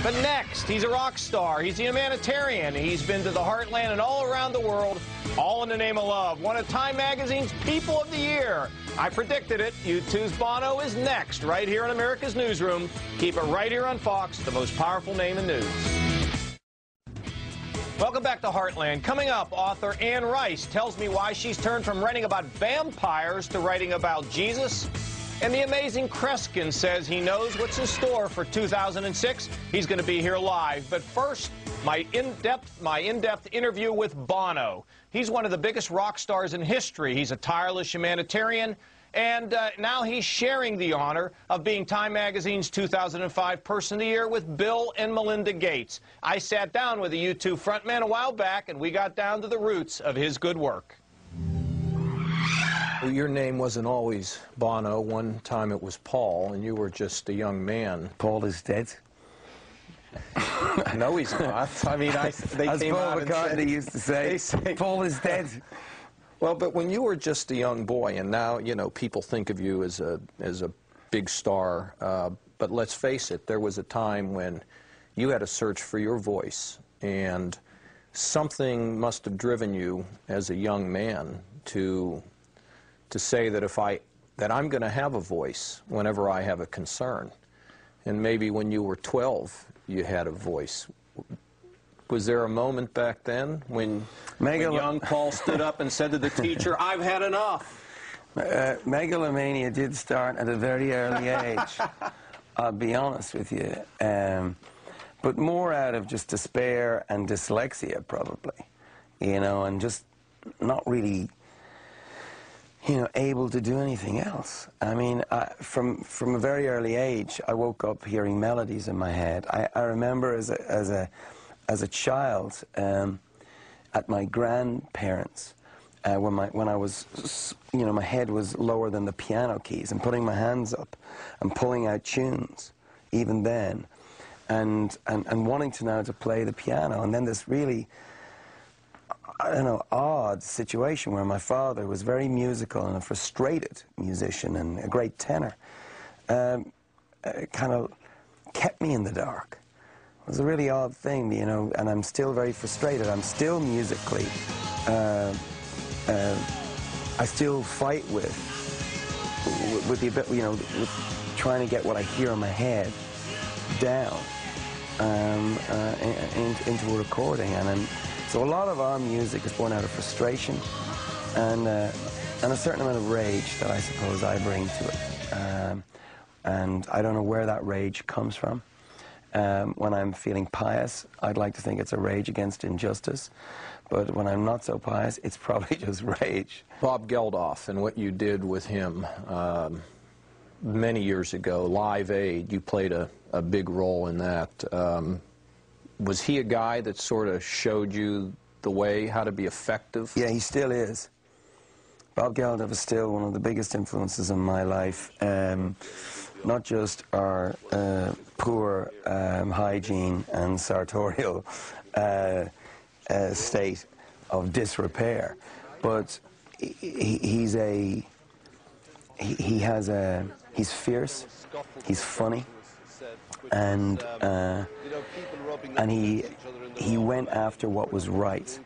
But next, he's a rock star. He's a humanitarian. He's been to the heartland and all around the world, all in the name of love. One of Time Magazine's People of the Year. I predicted it. U2's Bono is next, right here in America's Newsroom. Keep it right here on Fox, the most powerful name in news. Welcome back to Heartland. Coming up, author Anne Rice tells me why she's turned from writing about vampires to writing about Jesus. And the amazing Kreskin says he knows what's in store for 2006. He's going to be here live. But first, my in-depth interview with Bono. He's one of the biggest rock stars in history. He's a tireless humanitarian. And now he's sharing the honor of being Time Magazine's 2005 Person of the Year with Bill and Melinda Gates. I sat down with the U2 frontman a while back, and we got down to the roots of his good work. Your name wasn't always Bono. One time it was Paul, and you were just a young man. Paul is dead. No, he's not. I mean, they as came Paul out McCartney and said, used to say, Paul is dead. Well, but when you were just a young boy, and now, you know, people think of you as a big star, but let's face it, there was a time when you had to search for your voice, and something must have driven you as a young man to say that I'm going to have a voice whenever I have a concern. And maybe when you were 12, you had a voice. Was there a moment back then when young Paul stood up and said to the teacher, "I've had enough"? Megalomania did start at a very early age, I'll be honest with you. But more out of just despair and dyslexia, probably. You know, and just not really, you know, able to do anything else. I mean, from a very early age, I woke up hearing melodies in my head. I remember as a child at my grandparents, when I was, you know, my head was lower than the piano keys, and putting my hands up and pulling out tunes, even then, and wanting to know how to play the piano, and then this really, I don't know, odd situation where my father was very musical and a frustrated musician and a great tenor, kind of kept me in the dark. It was a really odd thing, you know, and I'm still very frustrated. I'm still musically, I still fight with the, you know, with trying to get what I hear in my head down into a recording, and so a lot of our music is born out of frustration and a certain amount of rage that I suppose I bring to it, and I don't know where that rage comes from. When I'm feeling pious, I'd like to think it's a rage against injustice, but when I'm not so pious, it's probably just rage. Bob Geldof and what you did with him many years ago, Live Aid, you played a big role in that. Was he a guy that sort of showed you the way, how to be effective? Yeah, he still is. Bob Geldof is still one of the biggest influences in my life. Not just our poor hygiene and sartorial state of disrepair, but he's fierce, he's funny, and he went after what was right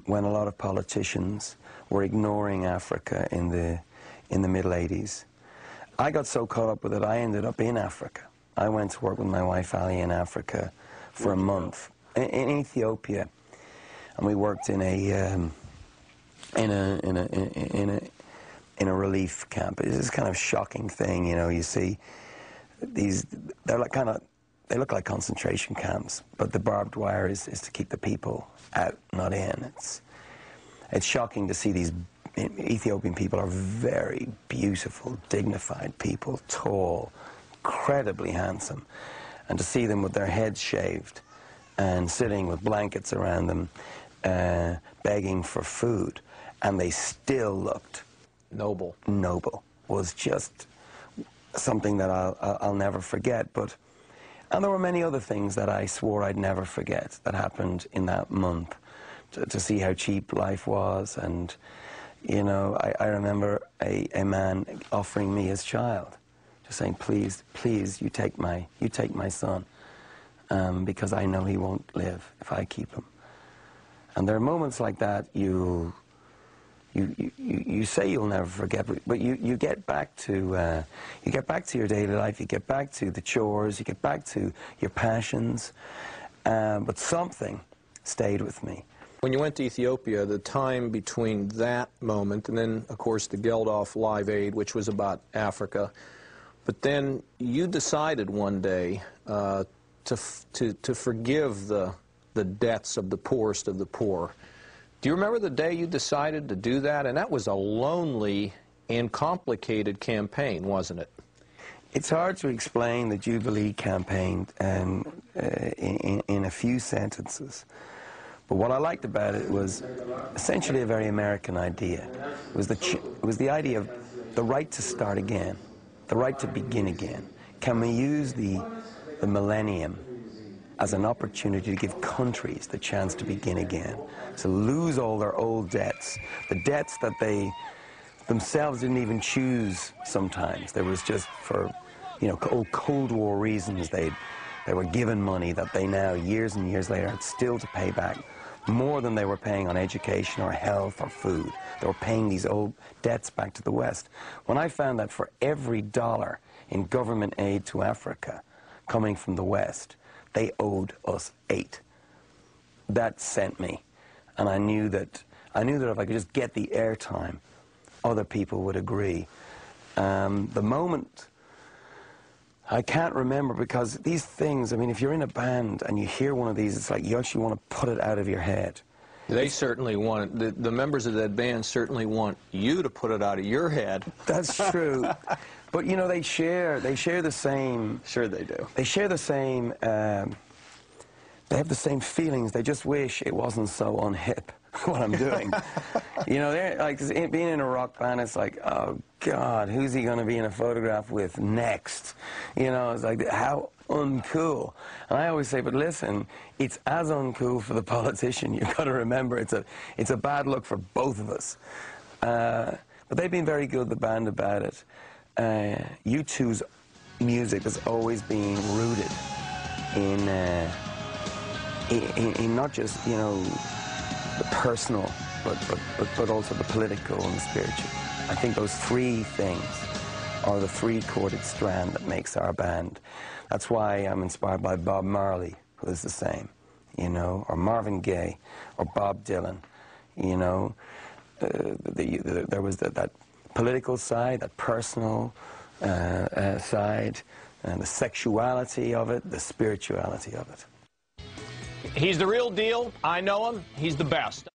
when a lot of politicians were ignoring Africa in the middle 80s. I got so caught up with it, I ended up in Africa. I went to work with my wife Ali in Africa for a month in Ethiopia, and we worked in a relief camp. It's this kind of shocking thing, you know. You see these, they look like concentration camps, but the barbed wire is to keep the people out, not in. It's shocking to see these. Ethiopian people are very beautiful, dignified people, tall, incredibly handsome, and to see them with their heads shaved and sitting with blankets around them, begging for food, and they still looked noble, was just something that I'll never forget. And there were many other things that I swore I'd never forget that happened in that month, to see how cheap life was. And you know, I remember a man offering me his child, just saying, please, you take my son. because I know he won't live if I keep him. And there are moments like that you say you'll never forget, but you get back to your daily life, you get back to the chores, you get back to your passions, but something stayed with me. When you went to Ethiopia, the time between that moment and then, of course, the Geldof Live Aid, which was about Africa, but then you decided one day to forgive the debts of the poorest of the poor. Do you remember the day you decided to do that? And that was a lonely and complicated campaign, wasn't it? It's hard to explain the Jubilee campaign in a few sentences. But what I liked about it was essentially a very American idea. It was the idea of the right to start again, the right to begin again. Can we use the millennium as an opportunity to give countries the chance to begin again, to lose all their old debts, the debts that they themselves didn't even choose sometimes. There was just for, you know, old Cold War reasons they were given money that they now, years and years later, had still to pay back, more than they were paying on education or health or food. They were paying these old debts back to the West. When I found that for every dollar in government aid to Africa coming from the West, they owed us 8. That sent me, and I knew that if I could just get the airtime, other people would agree. The moment, I can't remember, because these things, I mean, if you're in a band and you hear one of these, it's like you actually want to put it out of your head. They certainly want it. The members of that band certainly want you to put it out of your head. That's true. But, you know, they share the same... Sure they do. They share the same... they have the same feelings. They just wish it wasn't so unhip, what I'm doing. You know, they're like, being in a rock band, it's like, oh, God, who's he going to be in a photograph with next? You know, it's like, how uncool. And I always say, but listen, it's as uncool for the politician. You've got to remember, it's a bad look for both of us. But they've been very good, the band, about it. U2's music has always been rooted in not just, you know, the personal, but also the political and the spiritual. I think those 3 things are the 3-chorded strand that makes our band. That's why I'm inspired by Bob Marley, who is the same, you know, or Marvin Gaye, or Bob Dylan, you know. There was that political side, that personal side, and the sexuality of it, the spirituality of it. He's the real deal. I know him. He's the best.